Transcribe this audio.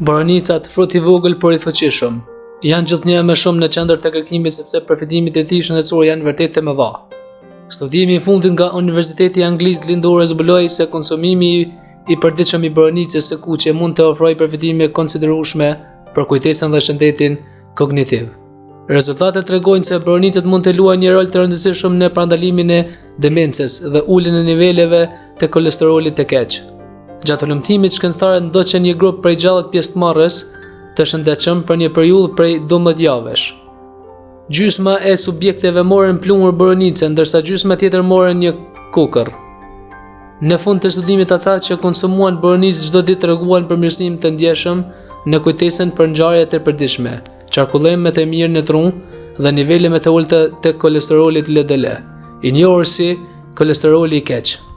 Boronicat, frut i vogël por i fuqishëm, janë gjithnjë më shumë në qendër të kërkimit sepse përfitimit e tij shëndetësor janë vërtet të mëdha. Studimi i fundit nga Universiteti Anglisë Lindore zbuloi se konsumimi i përditshëm i boronicës së kuqe mund të ofrojë përfitime konsiderueshme për kujtesën dhe shëndetin kognitiv. Rezultatet tregojnë se boronicët mund të luajnë një rol të rëndësishëm në parandalimin e demencës dhe uljen e niveleve të kolesterolit të keq. Gjatë hulumtimit shkencëtarët ndoqën një grup prej gjallët pjesëmarrës të shëndetshëm për një periudhë prej 12 javësh. Gjysma e subjekteve morën plumur boronicë, ndërsa gjysma tjetër morën një kukër. Në fund të studimit ata që konsumuan boronicë çdo ditë treguan përmirësim të ndjeshëm në kujtesën për ngjarjet e përditshme, qarkullim me të mirë në tru dhe nivele më të ulta të kolesterolit LDL, i njohur si kolesteroli i keq.